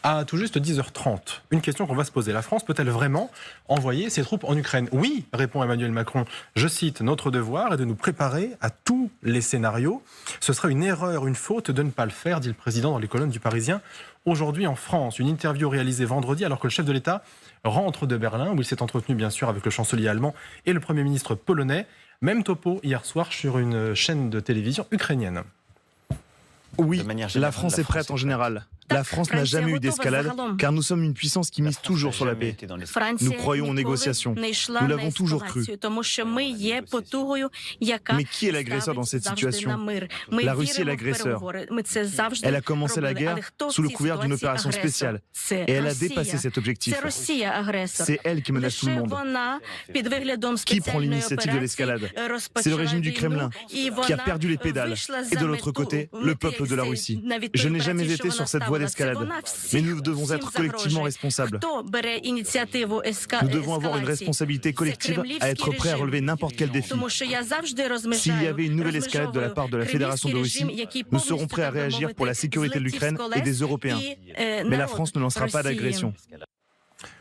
À tout juste 10h30, une question qu'on va se poser. La France peut-elle vraiment envoyer ses troupes en Ukraine? Oui, répond Emmanuel Macron. Je cite, notre devoir est de nous préparer à tous les scénarios. Ce serait une erreur, une faute de ne pas le faire, dit le président dans les colonnes du Parisien. Aujourd'hui en France, une interview réalisée vendredi alors que le chef de l'État rentre de Berlin, où il s'est entretenu bien sûr avec le chancelier allemand et le Premier ministre polonais. Même topo hier soir sur une chaîne de télévision ukrainienne. Oui, la France est prête en général. La France n'a jamais eu d'escalade, car nous sommes une puissance qui mise toujours sur la paix. Nous croyons aux négociations. Nous l'avons toujours cru. Mais qui est l'agresseur dans cette situation? La Russie est l'agresseur. Elle a commencé la guerre sous le couvert d'une opération spéciale. Et elle a dépassé cet objectif. C'est elle qui menace tout le monde. Qui prend l'initiative de l'escalade? C'est le régime du Kremlin, qui a perdu les pédales. Et de l'autre côté, le peuple de la Russie. Je n'ai jamais été sur cette voie d'escalade. Mais nous devons être collectivement responsables. Nous devons avoir une responsabilité collective à être prêts à relever n'importe quel défi. S'il y avait une nouvelle escalade de la part de la Fédération de Russie, nous serons prêts à réagir pour la sécurité de l'Ukraine et des Européens. Mais la France ne lancera pas d'agression.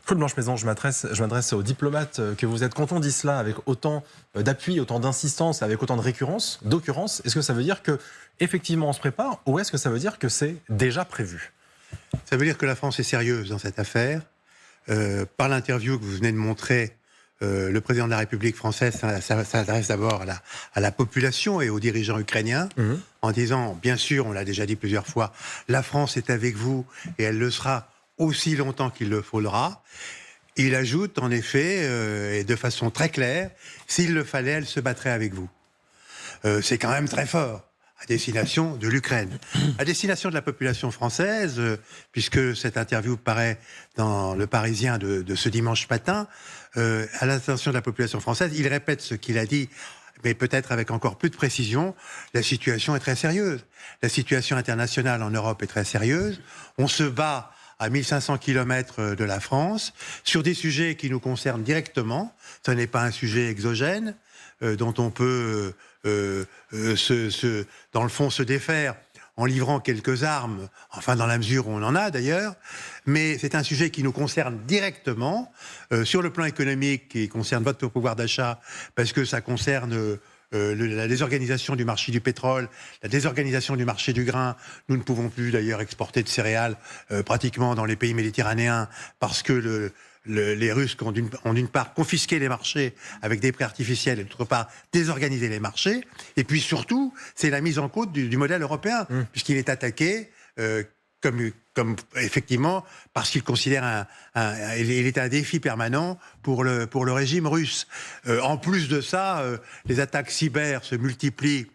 Claude Blanche-Maison, je m'adresse aux diplomates que vous êtes. Quand on dit cela avec autant d'appui, autant d'insistance, avec autant de d'occurrence, est-ce que ça veut dire que effectivement on se prépare ou est-ce que ça veut dire que c'est déjà prévu? Ça veut dire que la France est sérieuse dans cette affaire. Par l'interview que vous venez de montrer, le président de la République française s'adresse d'abord à la population et aux dirigeants ukrainiens en disant, bien sûr, on l'a déjà dit plusieurs fois, la France est avec vous et elle le sera aussi longtemps qu'il le faudra. Il ajoute, en effet, et de façon très claire, s'il le fallait, elle se battrait avec vous. C'est quand même très fort. À destination de l'Ukraine, à destination de la population française, puisque cette interview paraît dans le Parisien de ce dimanche matin, à l'attention de la population française, il répète ce qu'il a dit, mais peut-être avec encore plus de précision, la situation est très sérieuse. La situation internationale en Europe est très sérieuse. On se bat à 1500 km de la France, sur des sujets qui nous concernent directement. Ce n'est pas un sujet exogène, dont on peut... dans le fond, se défaire en livrant quelques armes, enfin dans la mesure où on en a d'ailleurs, mais c'est un sujet qui nous concerne directement, sur le plan économique, qui concerne votre pouvoir d'achat, parce que ça concerne la désorganisation du marché du pétrole, la désorganisation du marché du grain. Nous ne pouvons plus d'ailleurs exporter de céréales pratiquement dans les pays méditerranéens, parce que les Russes ont d'une part confisqué les marchés avec des prix artificiels et d'autre part désorganisé les marchés. Et puis surtout, c'est la mise en cause du modèle européen, puisqu'il est attaqué comme effectivement parce qu'il considère il est un défi permanent pour le régime russe. En plus de ça, les attaques cyber se multiplient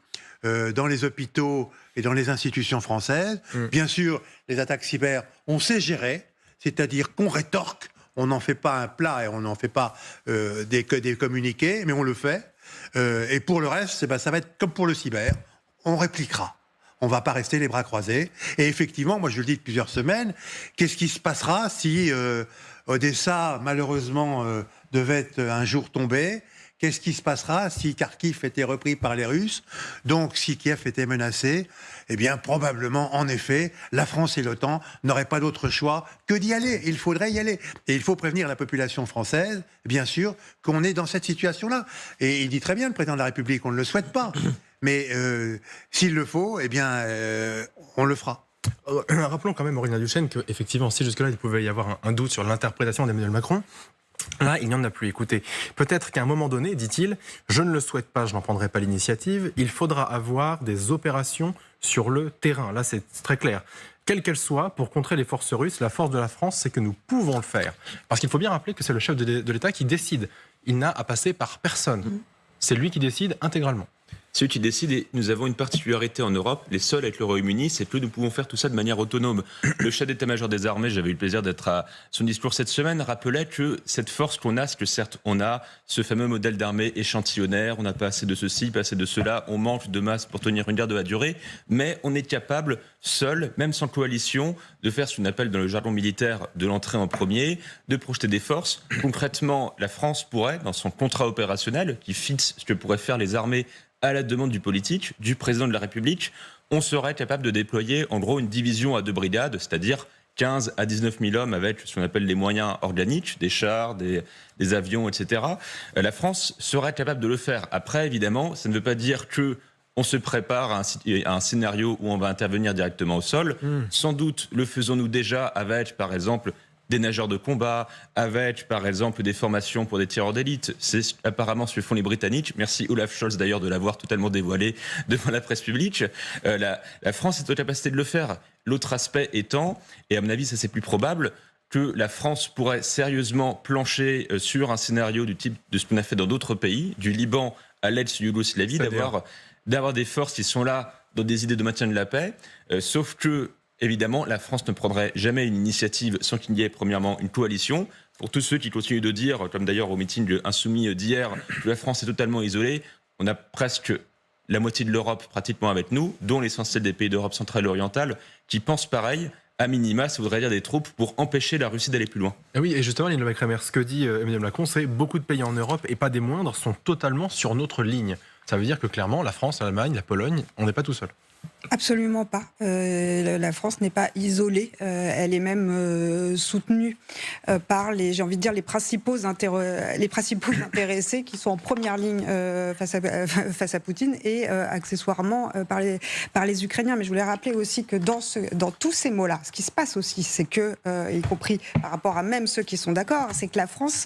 dans les hôpitaux et dans les institutions françaises. Bien sûr, les attaques cyber, on sait gérer, c'est-à-dire qu'on rétorque. On n'en fait pas un plat et on n'en fait pas des communiqués, mais on le fait. Et pour le reste, ça va être comme pour le cyber, on répliquera. On ne va pas rester les bras croisés. Et effectivement, moi je le dis depuis plusieurs semaines, qu'est-ce qui se passera si Odessa, malheureusement, devait un jour tomber? Qu'est-ce qui se passera si Kharkiv était repris par les Russes? Donc, si Kiev était menacé, eh bien, probablement, en effet, la France et l'OTAN n'auraient pas d'autre choix que d'y aller. Il faudrait y aller. Et il faut prévenir la population française, bien sûr, qu'on est dans cette situation-là. Et il dit très bien, le président de la République, on ne le souhaite pas. Mais s'il le faut, eh bien, on le fera. Rappelons quand même, Aurélien Duchesne, qu'effectivement, si jusque-là, il pouvait y avoir un doute sur l'interprétation d'Emmanuel Macron, là, il n'y en a plus. Écoutez, peut-être qu'à un moment donné, dit-il, je ne le souhaite pas, je n'en prendrai pas l'initiative, il faudra avoir des opérations sur le terrain. Là, c'est très clair. Quelle qu'elle soit, pour contrer les forces russes, la force de la France, c'est que nous pouvons le faire. Parce qu'il faut bien rappeler que c'est le chef de l'État qui décide. Il n'a à passer par personne. C'est lui qui décide intégralement. C'est eux qui décident et nous avons une particularité en Europe, les seuls avec le Royaume-Uni, c'est que nous pouvons faire tout ça de manière autonome. Le chef d'état-major des armées, j'avais eu le plaisir d'être à son discours cette semaine, rappelait que cette force qu'on a, c'est que certes on a ce fameux modèle d'armée échantillonnaire, on n'a pas assez de ceci, pas assez de cela, on manque de masse pour tenir une guerre de la durée, mais on est capable, seul, même sans coalition, de faire ce qu'on appelle dans le jargon militaire de l'entrée en premier, de projeter des forces. Concrètement, la France pourrait, dans son contrat opérationnel, qui fixe ce que pourraient faire les armées à la demande du politique, du président de la République, on serait capable de déployer en gros une division à 2 brigades, c'est-à-dire 15 à 19 000 hommes avec ce qu'on appelle les moyens organiques, des chars, des avions, etc. La France serait capable de le faire. Après, évidemment, ça ne veut pas dire que on se prépare à un scénario où on va intervenir directement au sol. Sans doute le faisons-nous déjà avec, par exemple, des nageurs de combat, avec, par exemple, des formations pour des tireurs d'élite. C'est apparemment ce que font les Britanniques. Merci Olaf Scholz, d'ailleurs, de l'avoir totalement dévoilé devant la presse publique. La France est en capacité de le faire. L'autre aspect étant, et à mon avis, ça c'est plus probable, que la France pourrait sérieusement plancher sur un scénario du type de ce qu'on a fait dans d'autres pays, du Liban à l'ex-Yougoslavie, d'avoir des forces qui sont là dans des idées de maintien de la paix, sauf que, évidemment, la France ne prendrait jamais une initiative sans qu'il y ait premièrement une coalition. Pour tous ceux qui continuent de dire, comme d'ailleurs au meeting insoumis d'hier, que la France est totalement isolée, on a presque la moitié de l'Europe pratiquement avec nous, dont l'essentiel des pays d'Europe centrale et orientale, qui pensent pareil. À minima, ça voudrait dire des troupes pour empêcher la Russie d'aller plus loin. Et oui, et justement, Lionel Macron, ce que dit Emmanuel Macron, c'est beaucoup de pays en Europe, et pas des moindres, sont totalement sur notre ligne. Ça veut dire que clairement, la France, l'Allemagne, la Pologne, on n'est pas tout seul. Absolument pas. La France n'est pas isolée. Elle est même soutenue par les principaux intéressés qui sont en première ligne face à Poutine et accessoirement par les Ukrainiens. Mais je voulais rappeler aussi que dans tous ces mots-là, ce qui se passe aussi, c'est que, y compris par rapport à même ceux qui sont d'accord, c'est que la France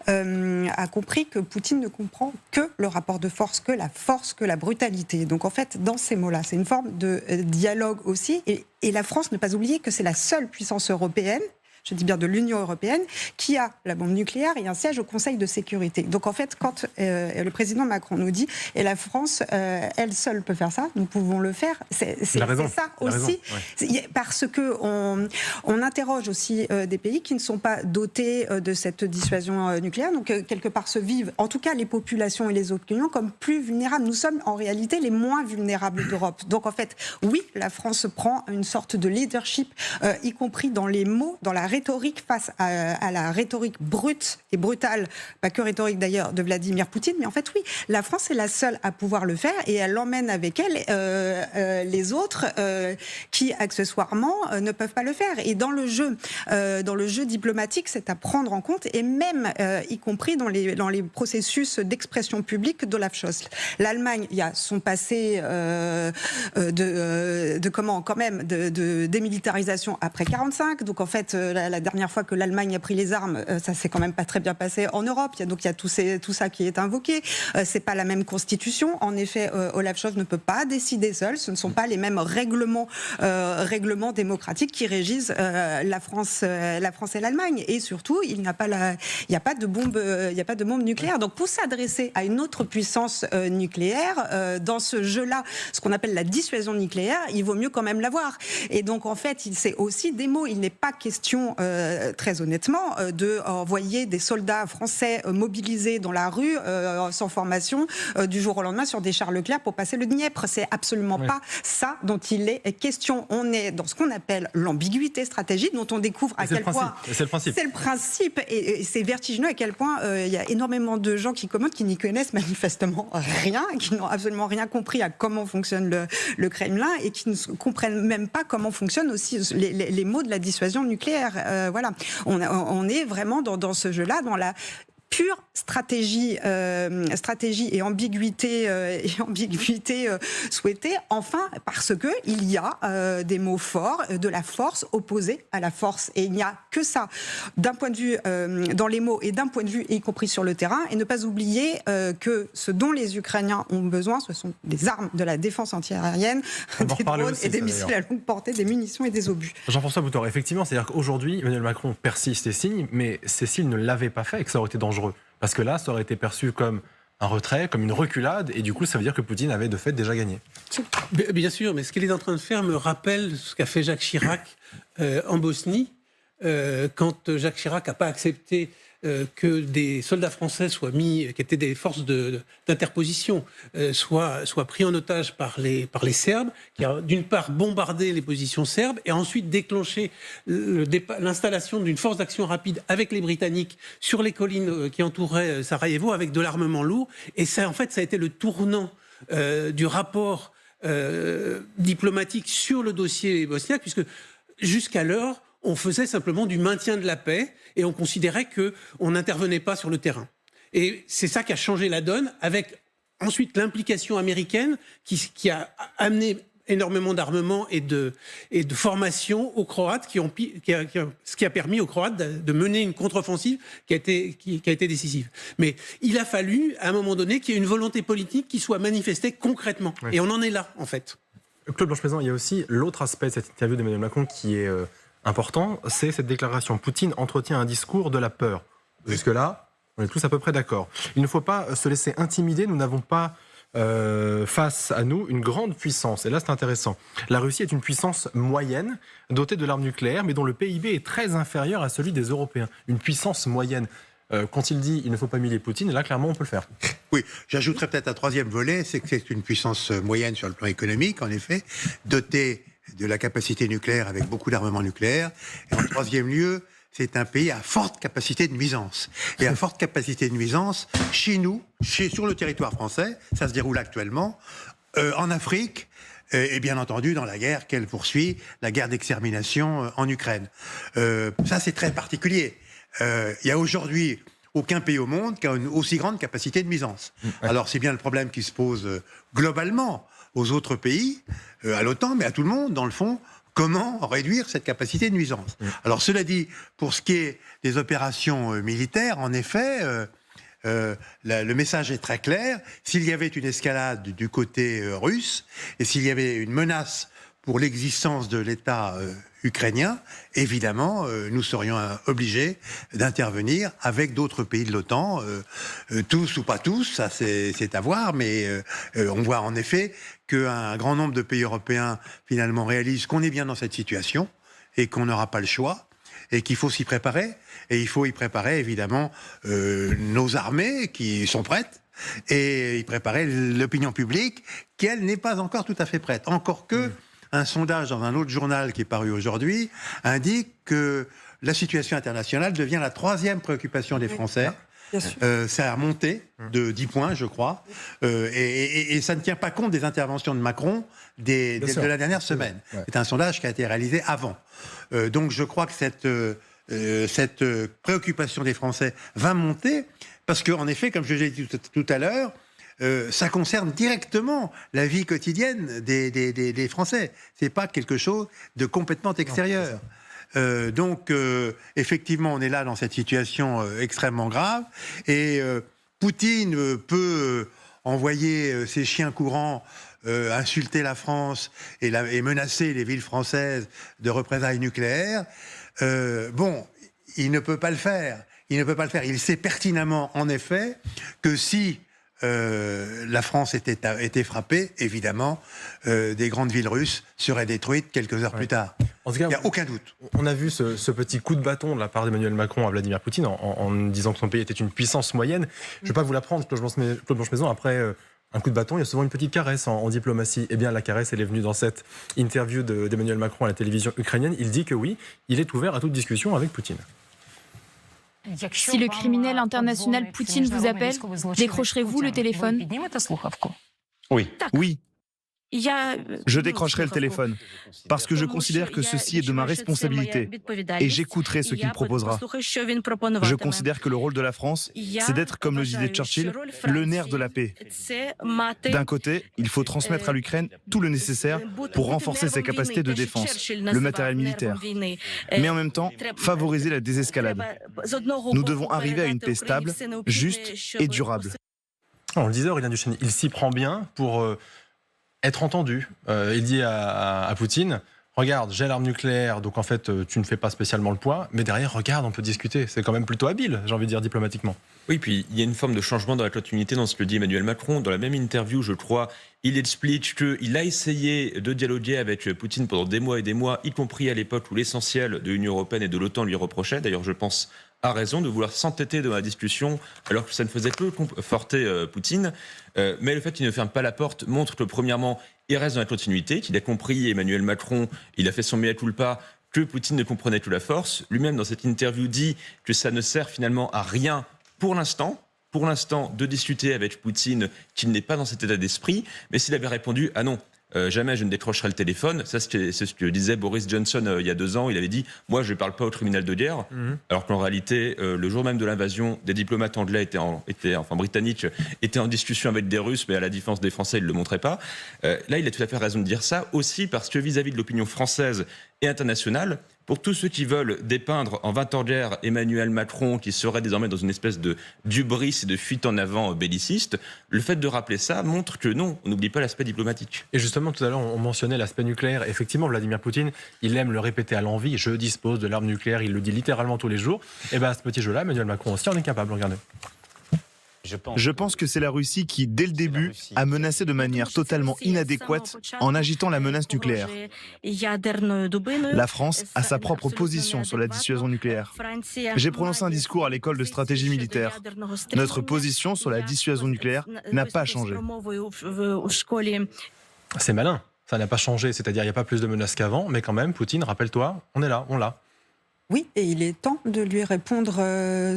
a compris que Poutine ne comprend que le rapport de force, que la brutalité. Donc en fait, dans ces mots-là, c'est une forme de dialogue aussi, et la France, ne pas oublier que c'est la seule puissance européenne, je dis bien de l'Union européenne, qui a la bombe nucléaire et un siège au Conseil de sécurité. Donc en fait, quand le président Macron nous dit « et la France, elle seule peut faire ça, nous pouvons le faire », c'est ça aussi. Parce qu'on interroge aussi des pays qui ne sont pas dotés de cette dissuasion nucléaire, donc quelque part se vivent, en tout cas les populations et les opinions, comme plus vulnérables. Nous sommes en réalité les moins vulnérables d'Europe. Donc en fait, oui, la France prend une sorte de leadership, y compris dans les mots, dans la rhétorique face à la rhétorique brute et brutale, pas que rhétorique d'ailleurs, de Vladimir Poutine, mais en fait oui, la France est la seule à pouvoir le faire et elle emmène avec elle les autres qui accessoirement ne peuvent pas le faire. Et dans le jeu diplomatique, c'est à prendre en compte et même y compris dans les processus d'expression publique d'Olaf Scholz. L'Allemagne, il y a son passé de démilitarisation après 1945, donc en fait la dernière fois que l'Allemagne a pris les armes, ça s'est quand même pas très bien passé en Europe. Il y a tout ça qui est invoqué. C'est pas la même constitution. En effet, Olaf Scholz ne peut pas décider seul. Ce ne sont pas les mêmes règlements démocratiques qui régissent la France et l'Allemagne. Et surtout, il n'y a pas de bombe nucléaire. Donc, pour s'adresser à une autre puissance nucléaire, dans ce jeu-là, ce qu'on appelle la dissuasion nucléaire, il vaut mieux quand même l'avoir. Et donc, en fait, c'est aussi des mots. Il n'est pas question, très honnêtement, d'envoyer des soldats français mobilisés dans la rue, sans formation, du jour au lendemain sur des chars Leclerc pour passer le Dniepr. C'est absolument pas ça dont il est question. On est dans ce qu'on appelle l'ambiguïté stratégique, dont on découvre à quel point... C'est le principe. C'est le principe, et c'est vertigineux à quel point il y a énormément de gens qui commentent, qui n'y connaissent manifestement rien, qui n'ont absolument rien compris à comment fonctionne le Kremlin, et qui ne comprennent même pas comment fonctionnent aussi les mots de la dissuasion nucléaire. Voilà, on est vraiment dans ce jeu-là, dans la pure stratégie et ambiguïté souhaitée, enfin, parce que il y a des mots forts, de la force opposée à la force, et il n'y a que ça d'un point de vue dans les mots et d'un point de vue y compris sur le terrain, et ne pas oublier que ce dont les Ukrainiens ont besoin, ce sont des armes de la défense antiaérienne, des drones aussi, et des missiles à longue portée, des munitions et des obus. Jean-François Boutor, effectivement, c'est-à-dire qu'aujourd'hui, Emmanuel Macron persiste et signe, mais s'il ne l'avait pas fait et que ça aurait été dangereux. Parce que là, ça aurait été perçu comme un retrait, comme une reculade, et du coup, ça veut dire que Poutine avait de fait déjà gagné. Bien sûr, mais ce qu'il est en train de faire me rappelle ce qu'a fait Jacques Chirac en Bosnie, quand Jacques Chirac n'a pas accepté que des soldats français soient mis, qui étaient des forces d'interposition, soient pris en otage par les Serbes, qui a d'une part bombardé les positions serbes et ensuite déclenché l'installation d'une force d'action rapide avec les Britanniques sur les collines qui entouraient Sarajevo avec de l'armement lourd. Et ça, en fait, ça a été le tournant du rapport diplomatique sur le dossier bosniaque, puisque jusqu'alors, on faisait simplement du maintien de la paix et on considérait qu'on n'intervenait pas sur le terrain. Et c'est ça qui a changé la donne, avec ensuite l'implication américaine qui a amené énormément d'armement et de formation aux Croates, ce qui a permis aux Croates de mener une contre-offensive qui a été décisive. Mais il a fallu, à un moment donné, qu'il y ait une volonté politique qui soit manifestée concrètement. Oui. Et on en est là, en fait. Claude Blanche-Maison, il y a aussi l'autre aspect de cette interview d'Emmanuel Macron qui est important, c'est cette déclaration. Poutine entretient un discours de la peur. Jusque-là, on est tous à peu près d'accord. Il ne faut pas se laisser intimider, nous n'avons pas face à nous une grande puissance. Et là, c'est intéressant. La Russie est une puissance moyenne, dotée de l'arme nucléaire, mais dont le PIB est très inférieur à celui des Européens. Une puissance moyenne. Quand il dit « il ne faut pas humilier Poutine », là, clairement, on peut le faire. Oui, j'ajouterais peut-être un troisième volet, c'est que c'est une puissance moyenne sur le plan économique, en effet, dotée de la capacité nucléaire avec beaucoup d'armement nucléaire. Et en troisième lieu, c'est un pays à forte capacité de nuisance. Et à forte capacité de nuisance, chez nous, sur le territoire français, ça se déroule actuellement, en Afrique, et bien entendu dans la guerre qu'elle poursuit, la guerre d'extermination en Ukraine. Ça, c'est très particulier. Il y a aujourd'hui aucun pays au monde qui a une aussi grande capacité de nuisance. Alors, c'est bien le problème qui se pose globalement aux autres pays, à l'OTAN, mais à tout le monde, dans le fond. Comment réduire cette capacité de nuisance ? Alors, cela dit, pour ce qui est des opérations militaires, en effet, le message est très clair. S'il y avait une escalade du côté russe, et s'il y avait une menace pour l'existence de l'État ukrainien, évidemment, nous serions obligés d'intervenir avec d'autres pays de l'OTAN, tous ou pas tous, ça c'est à voir, mais on voit en effet qu'un grand nombre de pays européens finalement réalisent qu'on est bien dans cette situation et qu'on n'aura pas le choix et qu'il faut s'y préparer. Et il faut y préparer évidemment nos armées qui sont prêtes et y préparer l'opinion publique qui, elle, n'est pas encore tout à fait prête. Encore que un sondage dans un autre journal qui est paru aujourd'hui indique que la situation internationale devient la troisième préoccupation des Français. Ça a remonté de 10 points, je crois, et ça ne tient pas compte des interventions de Macron de la dernière semaine. C'est un sondage qui a été réalisé avant. Donc je crois que cette préoccupation des Français va monter, parce qu'en effet, comme je l'ai dit tout à l'heure, ça concerne directement la vie quotidienne des Français. C'est pas quelque chose de complètement extérieur. Donc, effectivement, on est là dans cette situation extrêmement grave. Et Poutine peut envoyer ses chiens courants insulter la France et menacer les villes françaises de représailles nucléaires. Bon, il ne peut pas le faire. Il sait pertinemment, en effet, que si la France était frappée, évidemment, des grandes villes russes seraient détruites quelques heures plus tard. En tout cas, il n'y a aucun doute. On a vu ce petit coup de bâton de la part d'Emmanuel Macron à Vladimir Poutine en disant que son pays était une puissance moyenne. Je ne vais pas vous l'apprendre, Claude Blanche-Maison, après un coup de bâton, il y a souvent une petite caresse en diplomatie. Eh bien, la caresse, elle est venue dans cette interview d'Emmanuel Macron à la télévision ukrainienne. Il dit que oui, il est ouvert à toute discussion avec Poutine. Si le criminel international Poutine vous appelle, décrocherez-vous le téléphone ? Oui. Je décrocherai le téléphone, parce que je considère que ceci est de ma responsabilité, et j'écouterai ce qu'il proposera. Je considère que le rôle de la France, c'est d'être, comme le disait Churchill, le nerf de la paix. D'un côté, il faut transmettre à l'Ukraine tout le nécessaire pour renforcer ses capacités de défense, le matériel militaire, mais en même temps, favoriser la désescalade. Nous devons arriver à une paix stable, juste et durable. On le disait, Aurélien Duchesne, il s'y prend bien pour être entendu. Il dit à Poutine, regarde, j'ai l'arme nucléaire, donc en fait, tu ne fais pas spécialement le poids, mais derrière, regarde, on peut discuter. C'est quand même plutôt habile, j'ai envie de dire, diplomatiquement. Oui, puis il y a une forme de changement dans la continuité dans ce que dit Emmanuel Macron. Dans la même interview, je crois, il explique qu'il a essayé de dialoguer avec Poutine pendant des mois et des mois, y compris à l'époque où l'essentiel de l'Union européenne et de l'OTAN lui reprochait. D'ailleurs, je pense a raison de vouloir s'entêter dans la discussion alors que ça ne faisait que conforter Poutine. Mais le fait qu'il ne ferme pas la porte montre que, premièrement, il reste dans la continuité, qu'il a compris, Emmanuel Macron, il a fait son mea culpa, que Poutine ne comprenait que la force. Lui-même, dans cette interview, dit que ça ne sert finalement à rien pour l'instant, de discuter avec Poutine, qu'il n'est pas dans cet état d'esprit. Mais s'il avait répondu « Ah non, jamais je ne décrocherai le téléphone. Ça, c'est ce que disait Boris Johnson il y a 2 ans. Il avait dit « Moi, je ne parle pas aux criminels de guerre ». Alors qu'en réalité, le jour même de l'invasion, des diplomates anglais britanniques étaient en discussion avec des Russes, mais à la différence des Français, ils ne le montraient pas. Là, il a tout à fait raison de dire ça, aussi parce que vis-à-vis de l'opinion française et internationale, pour tous ceux qui veulent dépeindre en 20 ans de guerre Emmanuel Macron, qui serait désormais dans une espèce de d'hubris et de fuite en avant belliciste, le fait de rappeler ça montre que non, on n'oublie pas l'aspect diplomatique. Et justement, tout à l'heure, on mentionnait l'aspect nucléaire. Effectivement, Vladimir Poutine, il aime le répéter à l'envi. Je dispose de l'arme nucléaire, il le dit littéralement tous les jours. Et bien, à ce petit jeu-là, Emmanuel Macron aussi en est capable, regardez. Je pense que c'est la Russie qui, dès le début, a menacé de manière totalement inadéquate en agitant la menace nucléaire. La France a sa propre position sur la dissuasion nucléaire. J'ai prononcé un discours à l'école de stratégie militaire. Notre position sur la dissuasion nucléaire n'a pas changé. C'est malin, ça n'a pas changé, c'est-à-dire il n'y a pas plus de menaces qu'avant, mais quand même, Poutine, rappelle-toi, on est là, on l'a. Oui, et il est temps de lui répondre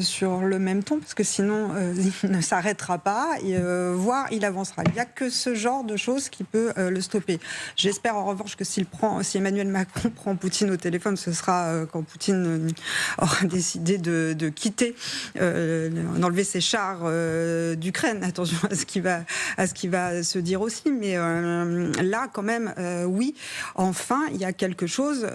sur le même ton, parce que sinon, il ne s'arrêtera pas, voire il avancera. Il n'y a que ce genre de choses qui peut le stopper. J'espère en revanche que si Emmanuel Macron prend Poutine au téléphone, ce sera quand Poutine aura décidé de quitter, d'enlever ses chars d'Ukraine. Attention à ce qui va se dire aussi, mais là, quand même, oui, enfin, il y a quelque chose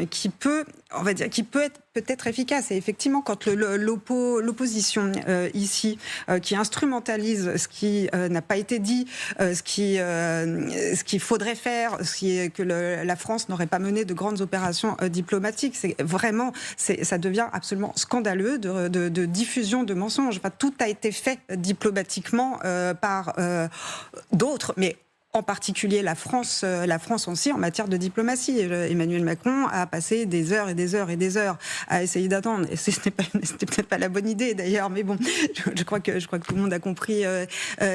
qui peut, on va dire, qui peut être peut-être efficace. Et effectivement, quand l'opposition ici, qui instrumentalise ce qui n'a pas été dit, ce qu'il faudrait faire, que la France n'aurait pas mené de grandes opérations diplomatiques, ça devient absolument scandaleux de diffusion de mensonges. Enfin, tout a été fait diplomatiquement par d'autres, mais en particulier la France aussi en matière de diplomatie. Emmanuel Macron a passé des heures et des heures et des heures à essayer d'attendre. Et c'était peut-être pas la bonne idée d'ailleurs, mais bon, je crois que tout le monde a compris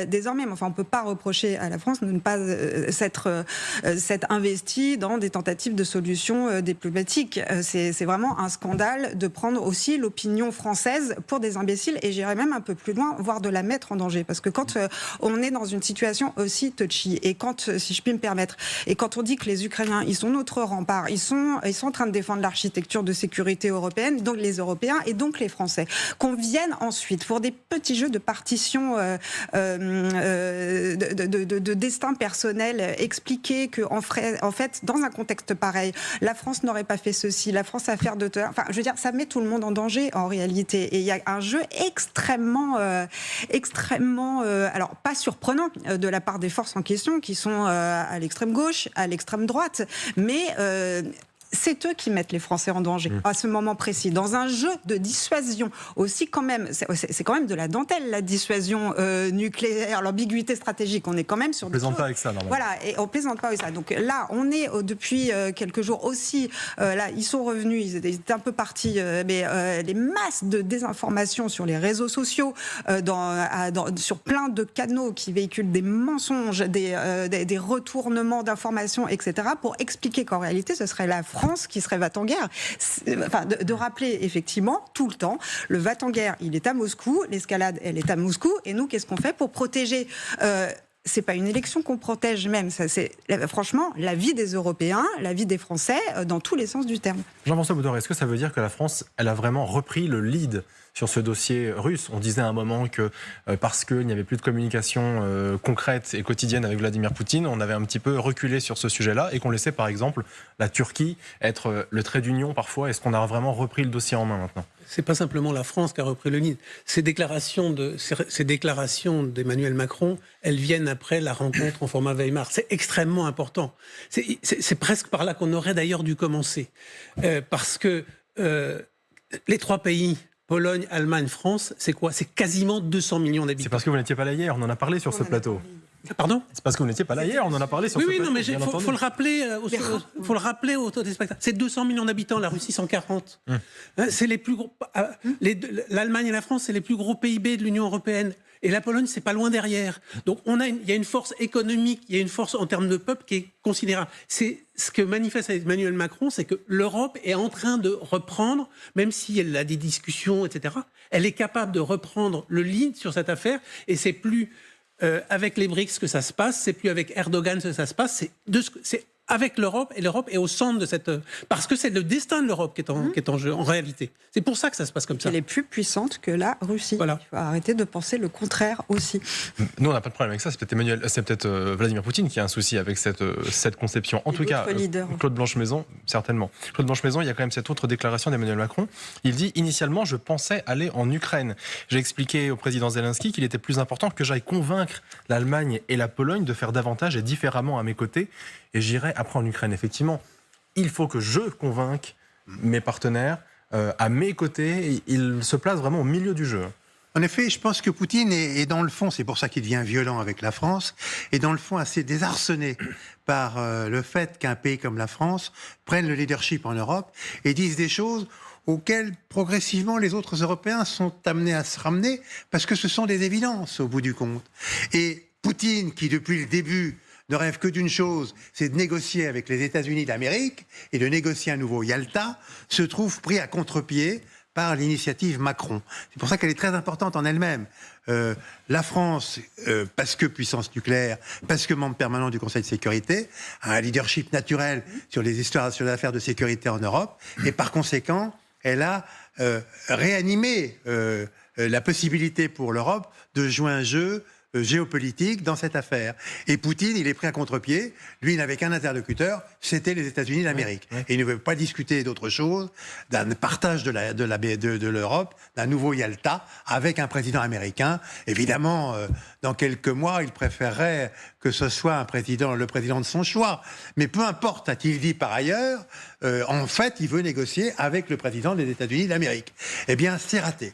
désormais. Mais enfin, on peut pas reprocher à la France de ne pas s'être investie dans des tentatives de solutions diplomatiques. C'est vraiment un scandale de prendre aussi l'opinion française pour des imbéciles, et j'irais même un peu plus loin, voire de la mettre en danger. Parce que quand on est dans une situation aussi touchy, et quand, si je puis me permettre, et quand on dit que les Ukrainiens, ils sont notre rempart, ils sont en train de défendre l'architecture de sécurité européenne, donc les Européens et donc les Français, qu'on vienne ensuite pour des petits jeux de partition de destin personnel, expliquer que en fait, dans un contexte pareil, la France n'aurait pas fait ceci, la France a fait de tort. Enfin, je veux dire, ça met tout le monde en danger en réalité. Et il y a un jeu extrêmement, alors pas surprenant de la part des forces en question, qui sont à l'extrême gauche, à l'extrême droite, mais c'est eux qui mettent les Français en danger à ce moment précis, dans un jeu de dissuasion aussi quand même. C'est quand même de la dentelle, la dissuasion nucléaire, l'ambiguïté stratégique. On est quand même sur. On plaisante pas avec ça, normalement. Voilà, et on plaisante pas avec ça. Donc là, on est depuis quelques jours aussi. Là, ils sont revenus, ils étaient un peu partis, mais les masses de désinformation sur les réseaux sociaux, sur plein de canaux qui véhiculent des mensonges, des retournements d'informations, etc., pour expliquer qu'en réalité, ce serait la France qui serait va-t-en-guerre. Enfin, de rappeler effectivement tout le temps, le va-t-en-guerre, il est à Moscou, l'escalade, elle est à Moscou, et nous, qu'est-ce qu'on fait pour protéger c'est pas une élection qu'on protège même, c'est franchement la vie des Européens, la vie des Français, dans tous les sens du terme. Jean-François Boudor, est-ce que ça veut dire que la France, elle a vraiment repris le lead sur ce dossier russe? On disait à un moment que parce qu'il n'y avait plus de communication concrète et quotidienne avec Vladimir Poutine, on avait un petit peu reculé sur ce sujet-là et qu'on laissait par exemple la Turquie être le trait d'union parfois. Est-ce qu'on a vraiment repris le dossier en main maintenant? C'est pas simplement la France qui a repris le lead. Ces déclarations d'Emmanuel Macron, elles viennent après la rencontre en format Weimar. C'est extrêmement important. C'est presque par là qu'on aurait d'ailleurs dû commencer. Parce que les 3 pays, Pologne, Allemagne, France, c'est quoi? C'est quasiment 200 millions d'habitants. C'est parce que vous n'étiez pas là hier, on en a parlé sur ce plateau. Pardon? C'est parce que vous n'étiez pas là hier, on en a parlé sur ce plateau. Oui, non, mais il faut le rappeler aux téléspectateurs. C'est 200 millions d'habitants, la Russie 140. C'est les plus gros. L'Allemagne et la France, c'est les plus gros PIB de l'Union européenne. Et la Pologne, c'est pas loin derrière. Donc il y a une force économique, il y a une force en termes de peuple qui est considérable. C'est ce que manifeste Emmanuel Macron, c'est que l'Europe est en train de reprendre, même si elle a des discussions, etc. Elle est capable de reprendre le lead sur cette affaire, et c'est plus avec les BRICS que ça se passe, c'est plus avec Erdogan que ça se passe, c'est avec l'Europe, et l'Europe est au centre de cette... Parce que c'est le destin de l'Europe qui est en jeu, en réalité. C'est pour ça que ça se passe comme ça. Elle est plus puissante que la Russie. Voilà. Il faut arrêter de penser le contraire aussi. Nous, on n'a pas de problème avec ça. C'est peut-être Vladimir Poutine qui a un souci avec cette conception. En tout cas, Claude Blanche-Maison, certainement. Claude Blanche-Maison, il y a quand même cette autre déclaration d'Emmanuel Macron. Il dit « Initialement, je pensais aller en Ukraine. J'ai expliqué au président Zelensky qu'il était plus important que j'aille convaincre l'Allemagne et la Pologne de faire davantage et différemment à mes côtés. Et j'irai après en Ukraine. » Effectivement, il faut que je convainque mes partenaires à mes côtés. Il se place vraiment au milieu du jeu. En effet, je pense que Poutine est dans le fond, c'est pour ça qu'il devient violent avec la France, est dans le fond assez désarçonné par le fait qu'un pays comme la France prenne le leadership en Europe et dise des choses auxquelles progressivement les autres Européens sont amenés à se ramener parce que ce sont des évidences au bout du compte. Et Poutine, qui depuis le début ne rêve que d'une chose, c'est de négocier avec les États-Unis d'Amérique et de négocier un nouveau Yalta, se trouve pris à contre-pied par l'initiative Macron. C'est pour ça qu'elle est très importante en elle-même. La France, parce que puissance nucléaire, parce que membre permanent du Conseil de sécurité, a un leadership naturel sur les affaires de sécurité en Europe, et par conséquent, elle a réanimé la possibilité pour l'Europe de jouer un jeu géopolitique dans cette affaire. Et Poutine, il est pris à contre-pied. Lui, il n'avait qu'un interlocuteur, c'était les États-Unis d'Amérique. Et il ne veut pas discuter d'autre chose, d'un partage de l'Europe, d'un nouveau Yalta, avec un président américain. Évidemment, dans quelques mois, il préférerait que ce soit le président de son choix. Mais peu importe, a-t-il dit par ailleurs, en fait, il veut négocier avec le président des États-Unis d'Amérique. Eh bien, c'est raté.